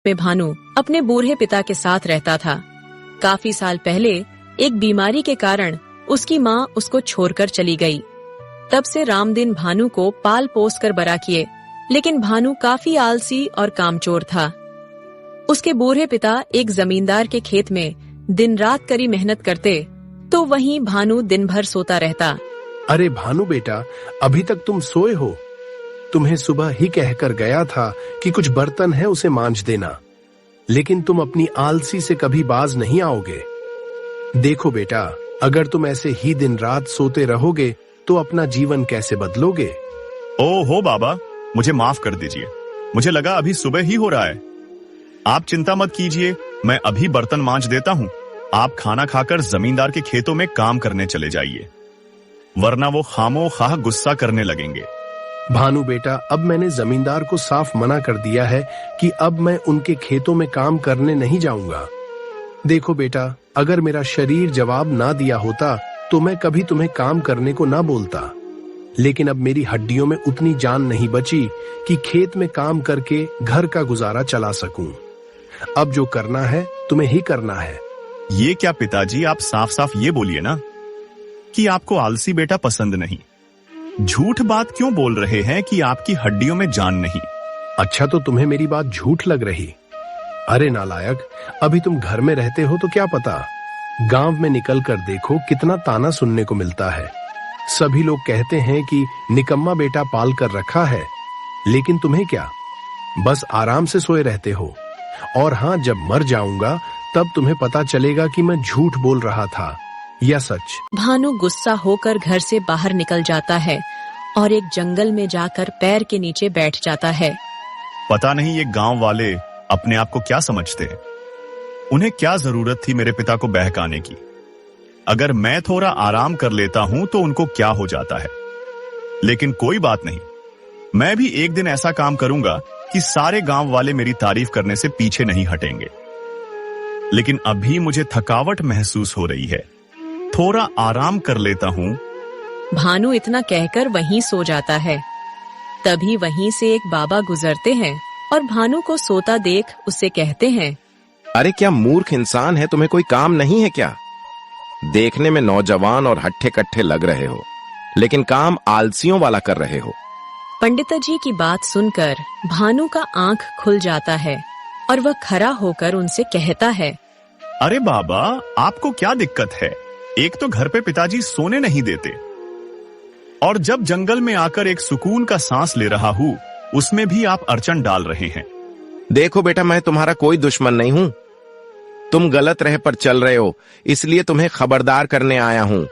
में भानु अपने बूढ़े पिता के साथ रहता था। काफी साल पहले एक बीमारी के कारण उसकी माँ उसको छोड़कर चली गई। तब से रामदीन भानु को पाल पोस कर बड़ा किए, लेकिन भानु काफी आलसी और कामचोर था। उसके बूढ़े पिता एक जमींदार के खेत में दिन रात कड़ी मेहनत करते, तो वहीं भानु दिन भर सोता रहता। अरे भानु बेटा, अभी तक तुम सोए हो? तुम्हें सुबह ही कहकर गया था कि कुछ बर्तन है उसे मांज देना, लेकिन तुम अपनी आलसी से कभी बाज नहीं आओगे। देखो बेटा, अगर तुम ऐसे ही दिन रात सोते रहोगे तो अपना जीवन कैसे बदलोगे? ओहो बाबा, मुझे माफ कर दीजिए, मुझे लगा अभी सुबह ही हो रहा है। आप चिंता मत कीजिए, मैं अभी बर्तन मांज देता हूँ। आप खाना खाकर जमींदार के खेतों में काम करने चले जाइए, वरना वो खामोखाह गुस्सा करने लगेंगे। भानु बेटा, अब मैंने जमींदार को साफ मना कर दिया है कि अब मैं उनके खेतों में काम करने नहीं जाऊंगा। देखो बेटा, अगर मेरा शरीर जवाब ना दिया होता तो मैं कभी तुम्हें काम करने को ना बोलता, लेकिन अब मेरी हड्डियों में उतनी जान नहीं बची कि खेत में काम करके घर का गुजारा चला सकूं। अब जो करना है तुम्हें ही करना है। ये क्या पिताजी, आप साफ साफ ये बोलिए ना कि आपको आलसी बेटा पसंद नहीं। झूठ बात क्यों बोल रहे हैं कि आपकी हड्डियों में जान नहीं? अच्छा, तो तुम्हें मेरी बात झूठ लग रही? अरे नालायक, अभी तुम घर में रहते हो तो क्या पता, गांव में निकल कर देखो कितना ताना सुनने को मिलता है। सभी लोग कहते हैं कि निकम्मा बेटा पाल कर रखा है, लेकिन तुम्हें क्या, बस आराम से सोए रहते हो। और हाँ, जब मर जाऊंगा तब तुम्हें पता चलेगा कि मैं झूठ बोल रहा था या सच। भानु गुस्सा होकर घर से बाहर निकल जाता है और एक जंगल में जाकर पैर के नीचे बैठ जाता है। पता नहीं ये गांव वाले अपने आप को क्या समझते हैं। उन्हें क्या जरूरत थी मेरे पिता को बहकाने की? अगर मैं थोड़ा आराम कर लेता हूं तो उनको क्या हो जाता है। लेकिन कोई बात नहीं, मैं भी एक दिन ऐसा काम करूंगा कि सारे गांव वाले मेरी तारीफ करने से पीछे नहीं हटेंगे। लेकिन अभी मुझे थकावट महसूस हो रही है, थोड़ा आराम कर लेता हूँ। भानु इतना कहकर वहीं सो जाता है। तभी वहीं से एक बाबा गुजरते हैं और भानु को सोता देख उससे कहते हैं, अरे क्या मूर्ख इंसान है, तुम्हें कोई काम नहीं है क्या? देखने में नौजवान और हट्ठे कट्ठे लग रहे हो, लेकिन काम आलसियों वाला कर रहे हो। पंडित जी की बात सुनकर भानु का आंख खुल जाता है और वह खड़ा होकर उनसे कहता है, अरे बाबा, आपको क्या दिक्कत है? एक तो घर पे पिताजी सोने नहीं देते, और जब जंगल में आकर एक सुकून का सांस ले रहा हूँ उसमें भी आप अड़चन डाल रहे हैं। देखो बेटा, मैं तुम्हारा कोई दुश्मन नहीं हूँ। तुम गलत राह पर चल रहे हो, इसलिए तुम्हें खबरदार करने आया हूँ।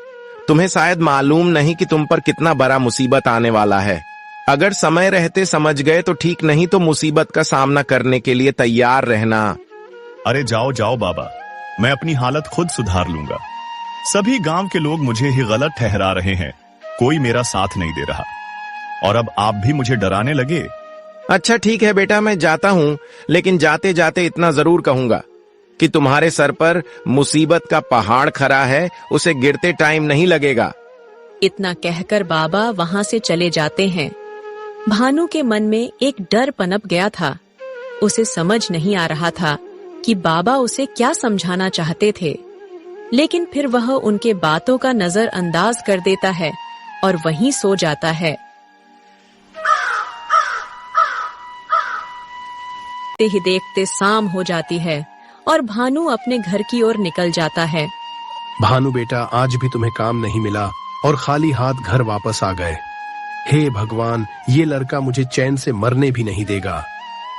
तुम्हें शायद मालूम नहीं कि तुम पर कितना बड़ा मुसीबत आने वाला है। अगर समय रहते समझ गए तो ठीक, नहीं तो मुसीबत का सामना करने के लिए तैयार रहना। अरे जाओ जाओ बाबा, मैं अपनी हालत खुद सुधार लूंगा। सभी गांव के लोग मुझे ही गलत ठहरा रहे हैं, कोई मेरा साथ नहीं दे रहा, और अब आप भी मुझे डराने लगे। अच्छा ठीक है बेटा, मैं जाता हूँ, लेकिन जाते जाते इतना जरूर कहूंगा कि तुम्हारे सर पर मुसीबत का पहाड़ खड़ा है, उसे गिरते टाइम नहीं लगेगा। इतना कहकर बाबा वहां से चले जाते हैं। भानु के मन में एक डर पनप गया था। उसे समझ नहीं आ रहा था कि बाबा उसे क्या समझाना चाहते थे, लेकिन फिर वह उनके बातों का नजरअंदाज कर देता है और वहीं सो जाता है। देखते ही देखते शाम हो जाती है और भानु अपने घर की ओर निकल जाता है। भानु बेटा, आज भी तुम्हें काम नहीं मिला और खाली हाथ घर वापस आ गए। हे भगवान, ये लड़का मुझे चैन से मरने भी नहीं देगा।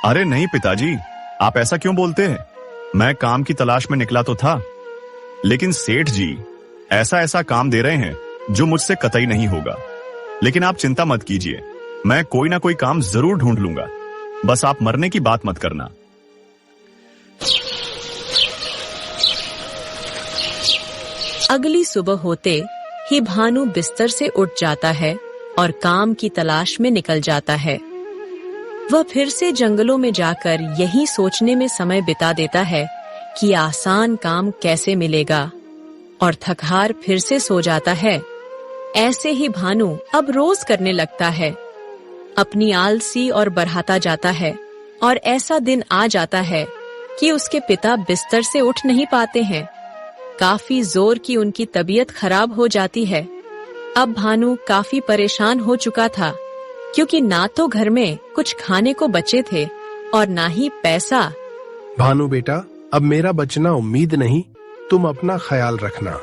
अरे नहीं पिताजी, आप ऐसा क्यों बोलते हैं? मैं काम की तलाश में निकला तो था, लेकिन सेठ जी ऐसा ऐसा काम दे रहे हैं जो मुझसे कतई नहीं होगा। लेकिन आप चिंता मत कीजिए, मैं कोई ना कोई काम जरूर ढूंढ लूंगा, बस आप मरने की बात मत करना। अगली सुबह होते ही भानु बिस्तर से उठ जाता है और काम की तलाश में निकल जाता है। वह फिर से जंगलों में जाकर यही सोचने में समय बिता देता है कि आसान काम कैसे मिलेगा, और थकहार फिर से सो जाता है। ऐसे ही भानु अब रोज करने लगता है। अपनी आलसी और बढ़ाता जाता है और ऐसा दिन आ जाता है कि उसके पिता बिस्तर से उठ नहीं पाते हैं। काफी जोर की उनकी तबीयत खराब हो जाती है। अब भानु काफी परेशान हो चुका था, क्योंकि ना तो घर में कुछ खाने को बचे थे और ना ही पैसा। भानु बेटा, अब मेरा बचना उम्मीद नहीं, तुम अपना ख्याल रखना।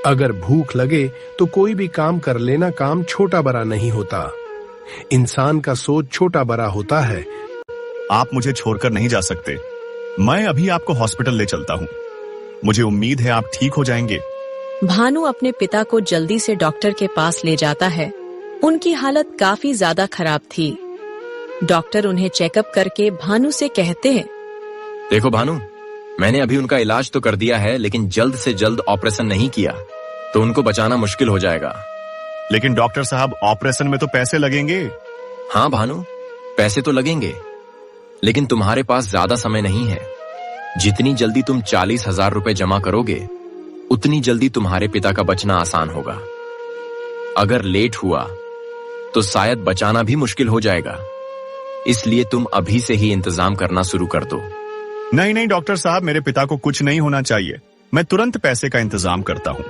अगर भूख लगे तो कोई भी काम कर लेना, काम छोटा बड़ा नहीं होता। इंसान का सोच छोटा बड़ा होता है। आप मुझे छोड़कर नहीं जा सकते। मैं अभी आपको हॉस्पिटल ले चलता हूँ। मुझे उम्मीद है आप ठीक हो जाएंगे। भानु अपने पिता को जल्दी से डॉक्टर के पास ले जाता है। उनकी हालत काफी ज्यादा खराब थी। डॉक्टर उन्हें चेकअप करके भानु से कहते हैं, देखो भानु, मैंने अभी उनका इलाज तो कर दिया है, लेकिन जल्द से जल्द ऑपरेशन नहीं किया तो उनको बचाना मुश्किल हो जाएगा। लेकिन डॉक्टर साहब, ऑपरेशन में तो पैसे लगेंगे। हाँ भानु, पैसे तो लगेंगे, लेकिन तुम्हारे पास ज्यादा समय नहीं है। जितनी जल्दी तुम 40,000 रुपए जमा करोगे, उतनी जल्दी तुम्हारे पिता का बचना आसान होगा। अगर लेट हुआ तो शायद बचाना भी मुश्किल हो जाएगा। इसलिए तुम अभी से ही इंतजाम करना शुरू कर दो। नहीं नहीं डॉक्टर साहब, मेरे पिता को कुछ नहीं होना चाहिए। मैं तुरंत पैसे का इंतजाम करता हूँ।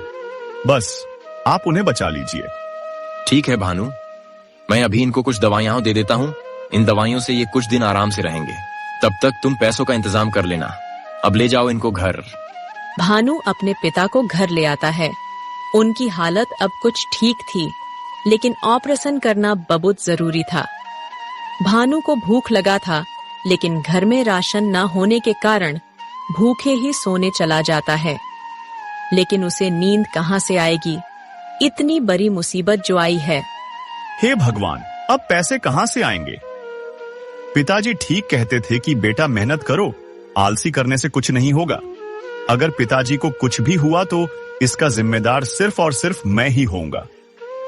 बस आप उन्हें बचा लीजिए। ठीक है भानु, मैं अभी इनको कुछ दवाइयां दे देता हूँ। इन दवाइयों से ये कुछ दिन आराम से रहेंगे। तब तक तुम पैसों का इंतजाम कर लेना। अब ले जाओ इनको घर। भानु अपने पिता को घर ले आता है। उनकी हालत अब कुछ ठीक थी, लेकिन ऑपरेशन करना बहुत जरूरी था। भानु को भूख लगा था, लेकिन घर में राशन न होने के कारण भूखे ही सोने चला जाता है। लेकिन उसे नींद कहाँ से आएगी? इतनी बड़ी मुसीबत जो आई है। हे भगवान, अब पैसे कहाँ से आएंगे? पिताजी ठीक कहते थे कि बेटा मेहनत करो, आलसी करने से कुछ नहीं होगा। अगर पिताजी को कुछ भी हुआ तो इसका जिम्मेदार सिर्फ और सिर्फ मैं ही होऊंगा।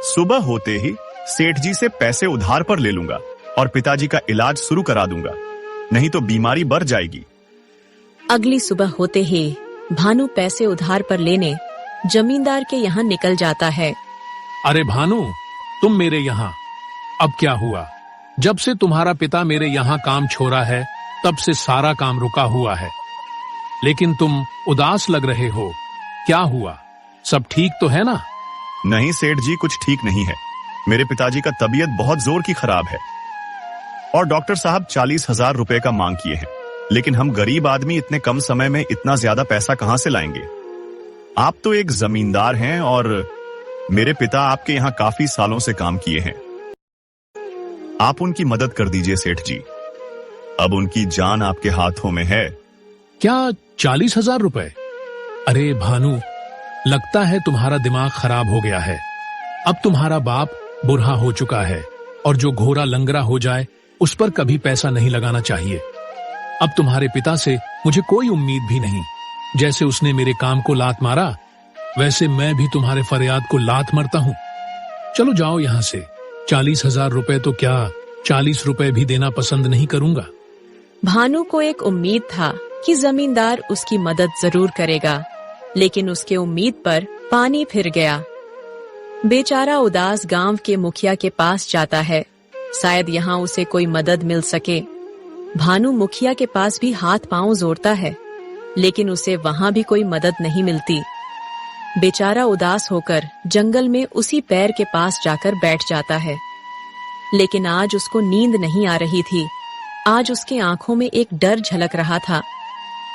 सुबह होते ही सेठ जी से पैसे उधार पर ले लूंगा और पिताजी का इलाज शुरू करा दूंगा, नहीं तो बीमारी बढ़ जाएगी। अगली सुबह होते ही भानु पैसे उधार पर लेने जमींदार के यहाँ निकल जाता है। अरे भानु, तुम मेरे यहाँ। अब क्या हुआ? जब से तुम्हारा पिता मेरे यहाँ काम छोड़ा है, तब से सारा काम रुका हुआ है। लेकिन तुम उदास लग रहे हो, क्या हुआ? सब ठीक तो है ना? नहीं सेठ जी, कुछ ठीक नहीं है। मेरे पिताजी का तबीयत बहुत जोर की खराब है और डॉक्टर साहब 40,000 रुपए का मांग किए हैं। लेकिन हम गरीब आदमी इतने कम समय में इतना ज्यादा पैसा कहां से लाएंगे? आप तो एक जमींदार हैं और मेरे पिता आपके यहाँ काफी सालों से काम किए हैं। आप उनकी मदद कर दीजिए सेठ जी। अब उनकी जान आपके हाथों में है। क्या 40,000 रुपए? अरे भानु, लगता है तुम्हारा दिमाग खराब हो गया है। अब तुम्हारा बाप बुढ़ा हो चुका है और जो घोड़ा लंगड़ा हो जाए उस पर कभी पैसा नहीं लगाना चाहिए। अब तुम्हारे पिता से मुझे कोई उम्मीद भी नहीं। जैसे उसने मेरे काम को लात मारा, वैसे मैं भी तुम्हारे फरियाद को लात मारता हूँ। चलो जाओ यहाँ से। 40,000 रुपए तो क्या, 40 रुपए भी देना पसंद नहीं करूंगा। भानु को एक उम्मीद था कि जमींदार उसकी मदद जरूर करेगा, लेकिन उसके उम्मीद पर पानी फिर गया। बेचारा उदास गांव के मुखिया के पास जाता है। शायद यहाँ उसे कोई मदद मिल सके। भानु मुखिया के पास भी हाथ पांव जोड़ता है, लेकिन उसे वहाँ भी कोई मदद नहीं मिलती। बेचारा उदास होकर जंगल में उसी पैर के पास जाकर बैठ जाता है। लेकिन आज उसको नींद नहीं आ रही थी। आज उसकी आंखों में एक डर झलक रहा था।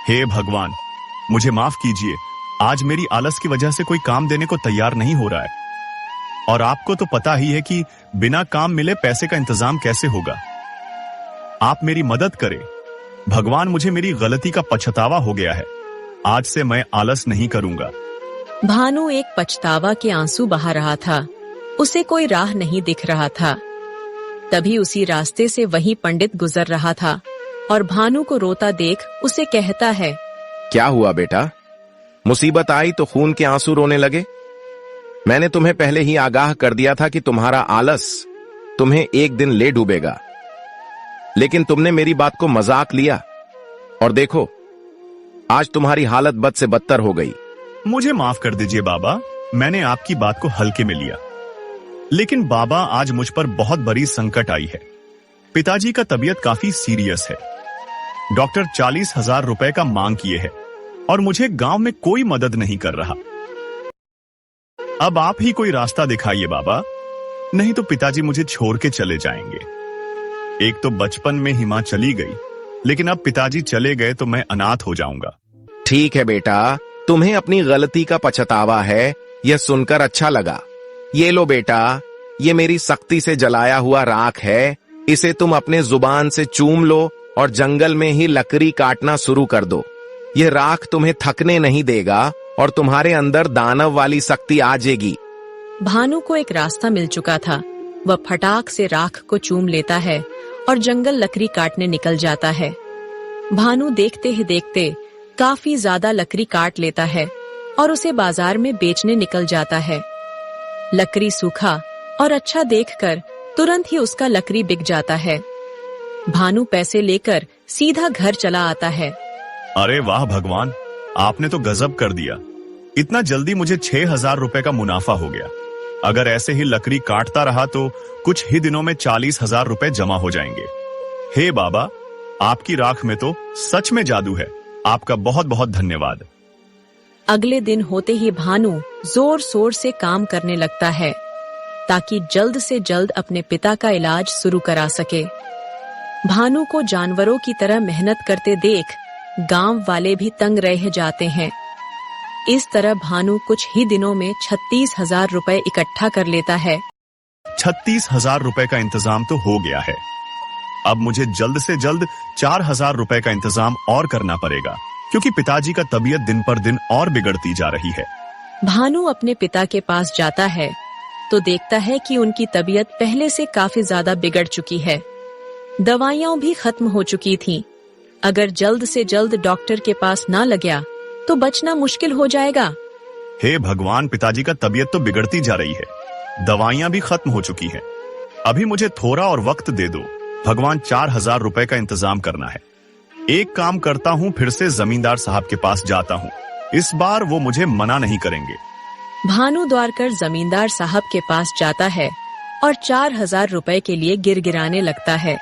हे भगवान, मुझे माफ कीजिए। आज मेरी आलस की वजह से कोई काम देने को तैयार नहीं हो रहा है और आपको तो पता ही है कि बिना काम मिले पैसे का इंतजाम कैसे होगा। आप मेरी मदद करें भगवान। मुझे मेरी गलती का पछतावा हो गया है। आज से मैं आलस नहीं करूंगा। भानु एक पछतावा के आंसू बहा रहा था। उसे कोई राह नहीं दिख रहा था। तभी उसी रास्ते से वही पंडित गुजर रहा था और भानु को रोता देख उसे कहता है, क्या हुआ बेटा? मुसीबत आई तो खून के आंसू रोने लगे? मैंने तुम्हें पहले ही आगाह कर दिया था कि तुम्हारा आलस तुम्हें एक दिन ले डूबेगा, लेकिन तुमने मेरी बात को मजाक लिया और देखो आज तुम्हारी हालत बद से बदतर हो गई। मुझे माफ कर दीजिए बाबा, मैंने आपकी बात को हल्के में लिया। लेकिन बाबा, आज मुझ पर बहुत बड़ी संकट आई है। पिताजी का तबीयत काफी सीरियस है। डॉक्टर 40,000 रुपए का मांग किए है और मुझे गांव में कोई मदद नहीं कर रहा। अब आप ही कोई रास्ता दिखाइए बाबा, नहीं तो पिताजी मुझे छोड़ के चले जाएंगे। एक तो बचपन में ही मां चली गई, लेकिन अब पिताजी चले गए तो मैं अनाथ हो जाऊंगा। ठीक है बेटा, तुम्हें अपनी गलती का पछतावा है, यह सुनकर अच्छा लगा। ये लो बेटा, ये मेरी सख्ती से जलाया हुआ राख है, इसे तुम अपने जुबान से चूम लो और जंगल में ही लकड़ी काटना शुरू कर दो। ये राख तुम्हें थकने नहीं देगा और तुम्हारे अंदर दानव वाली शक्ति आ जाएगी। भानु को एक रास्ता मिल चुका था। वह फटाक से राख को चूम लेता है और जंगल लकड़ी काटने निकल जाता है। भानु देखते ही देखते काफी ज्यादा लकड़ी काट लेता है और उसे बाजार में बेचने निकल जाता है। लकड़ी सूखा और अच्छा देखकर तुरंत ही उसका लकड़ी बिक जाता है। भानु पैसे लेकर सीधा घर चला आता है। अरे वाह भगवान, आपने तो गजब कर दिया। इतना जल्दी मुझे 6,000 रुपए का मुनाफा हो गया। अगर ऐसे ही लकड़ी काटता रहा तो कुछ ही दिनों में 40,000 रुपए जमा हो जाएंगे। हे बाबा, आपकी राख में तो सच में जादू है। आपका बहुत बहुत धन्यवाद। अगले दिन होते ही भानु जोर शोर से काम करने लगता है ताकि जल्द से जल्द अपने पिता का इलाज शुरू करा सके। भानु को जानवरों की तरह मेहनत करते देख गांव वाले भी तंग रह जाते हैं। इस तरह भानु कुछ ही दिनों में 36,000 रुपए इकट्ठा कर लेता है। 36,000 रुपए का इंतजाम तो हो गया है। अब मुझे जल्द से जल्द 4,000 रुपए का इंतजाम और करना पड़ेगा, क्योंकि पिताजी का तबीयत दिन पर दिन और बिगड़ती जा रही है। भानु अपने पिता के पास जाता है तो देखता है कि उनकी तबीयत पहले से काफी ज्यादा बिगड़ चुकी है। दवाइयां भी खत्म हो चुकी थीं। अगर जल्द से जल्द डॉक्टर के पास ना लगा तो बचना मुश्किल हो जाएगा। हे भगवान, पिताजी का तबीयत तो बिगड़ती जा रही है, दवाइयां भी खत्म हो चुकी हैं। अभी मुझे थोड़ा और वक्त दे दो भगवान, 4,000 रुपए का इंतजाम करना है। एक काम करता हूँ, फिर से जमींदार साहब के पास जाता हूँ। इस बार वो मुझे मना नहीं करेंगे। भानु दौड़कर जमींदार साहब के पास जाता है और 4,000 रुपए के लिए गिड़गिड़ाने लगता है।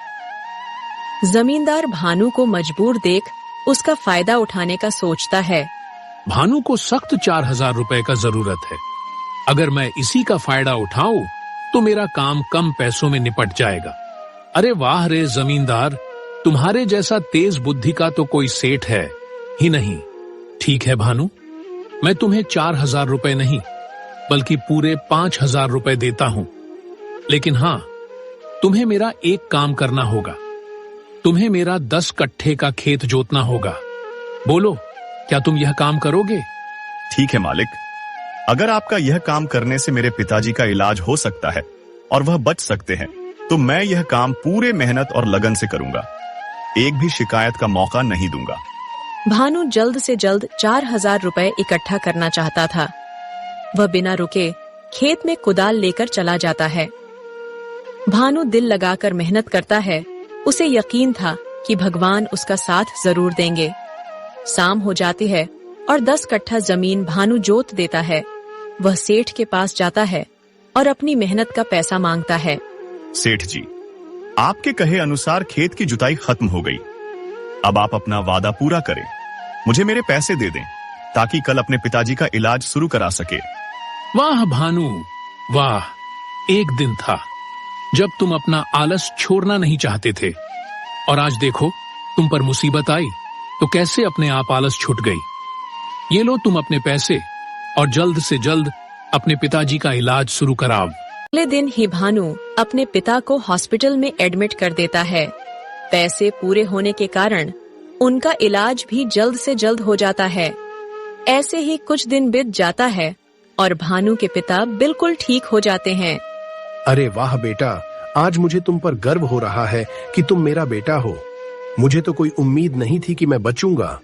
जमींदार भानु को मजबूर देख उसका फायदा उठाने का सोचता है। भानु को सख्त 4,000 रुपए का जरूरत है। अगर मैं इसी का फायदा उठाऊं तो मेरा काम कम पैसों में निपट जाएगा। अरे वाह रे जमींदार, तुम्हारे जैसा तेज बुद्धि का तो कोई सेठ है ही नहीं। ठीक है भानु, मैं तुम्हें 4,000 रुपए नहीं बल्कि पूरे 5,000 रुपए देता हूं। लेकिन हाँ, तुम्हें मेरा एक काम करना होगा। तुम्हें मेरा 10 कट्ठे का खेत जोतना होगा। बोलो, क्या तुम यह काम करोगे? ठीक है मालिक, अगर आपका यह काम करने से मेरे पिताजी का इलाज हो सकता है और वह बच सकते हैं, तो मैं यह काम पूरे मेहनत और लगन से करूंगा। एक भी शिकायत का मौका नहीं दूंगा। भानु जल्द से जल्द 4,000 रुपए इकट्ठा करना चाहता था। वह बिना रुके खेत में कुदाल लेकर चला जाता है। भानु दिल लगाकर मेहनत करता है। उसे यकीन था कि भगवान उसका साथ जरूर देंगे। शाम हो जाती है और 10 कट्ठा जमीन भानु जोत देता है। वह सेठ के पास जाता है और अपनी मेहनत का पैसा मांगता है। सेठ जी, आपके कहे अनुसार खेत की जुताई खत्म हो गई। अब आप अपना वादा पूरा करें, मुझे मेरे पैसे दे दें ताकि कल अपने पिताजी का इलाज शुरू करा सके। वाह भानु, वाह। एक दिन था जब तुम अपना आलस छोड़ना नहीं चाहते थे और आज देखो तुम पर मुसीबत आई तो कैसे अपने आप आलस छूट गई। ये लो तुम अपने पैसे और जल्द से जल्द अपने पिताजी का इलाज शुरू कराओ। अगले दिन ही भानु अपने पिता को हॉस्पिटल में एडमिट कर देता है। पैसे पूरे होने के कारण उनका इलाज भी जल्द से जल्द हो जाता है। ऐसे ही कुछ दिन बीत जाता है और भानु के पिता बिल्कुल ठीक हो जाते हैं। अरे वाह बेटा, आज मुझे तुम पर गर्व हो रहा है कि तुम मेरा बेटा हो। मुझे तो कोई उम्मीद नहीं थी कि मैं बचूंगा,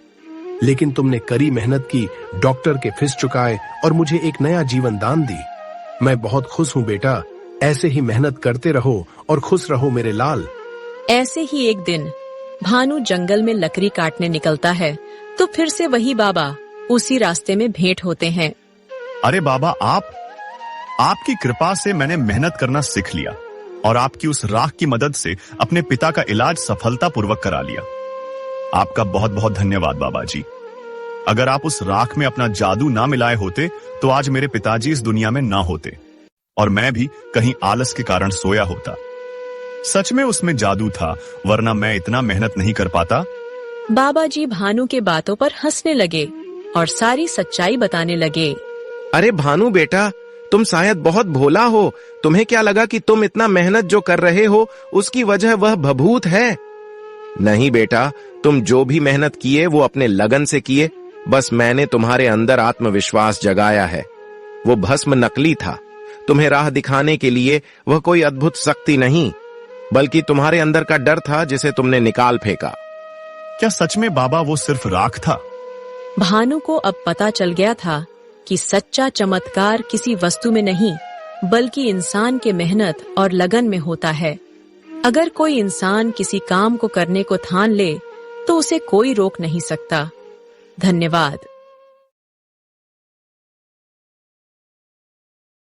लेकिन तुमने कड़ी मेहनत की, डॉक्टर के फीस चुकाए और मुझे एक नया जीवन दान दी। मैं बहुत खुश हूँ बेटा। ऐसे ही मेहनत करते रहो और खुश रहो मेरे लाल। ऐसे ही एक दिन भानु जंगल में लकड़ी काटने निकलता है तो फिर से वही बाबा उसी रास्ते में भेंट होते हैं। अरे बाबा, आपकी कृपा से मैंने मेहनत करना सीख लिया। और आपकी उस राख की मदद से अपने पिता का इलाज सफलतापूर्वक करा लिया। आपका बहुत बहुत धन्यवाद बाबा जी। अगर आप उस राख में अपना जादू ना मिलाए होते तो आज मेरे पिताजी इस दुनिया में ना होते और मैं भी कहीं आलस के कारण सोया होता। सच में उसमें जादू था, वरना मैं इतना मेहनत नहीं कर पाता। बाबा जी भानु के बातों पर हंसने लगे और सारी सच्चाई बताने लगे। अरे भानु बेटा, तुम शायद बहुत भोला हो। तुम्हें क्या लगा कि तुम इतना मेहनत जो कर रहे हो उसकी वजह वह भभूत है? नहीं बेटा, तुम जो भी मेहनत किए वो अपने लगन से किए। बस मैंने तुम्हारे अंदर आत्मविश्वास जगाया है। वो भस्म नकली था। तुम्हें राह दिखाने के लिए वह कोई अद्भुत शक्ति नहीं, बल्कि तुम्हारे अंदर का डर था जिसे तुमने निकाल फेंका। क्या सच में बाबा वो सिर्फ राख था? भानु को अब पता चल गया था कि सच्चा चमत्कार किसी वस्तु में नहीं, बल्कि इंसान के मेहनत और लगन में होता है। अगर कोई इंसान किसी काम को करने को ठान ले तो उसे कोई रोक नहीं सकता। धन्यवाद।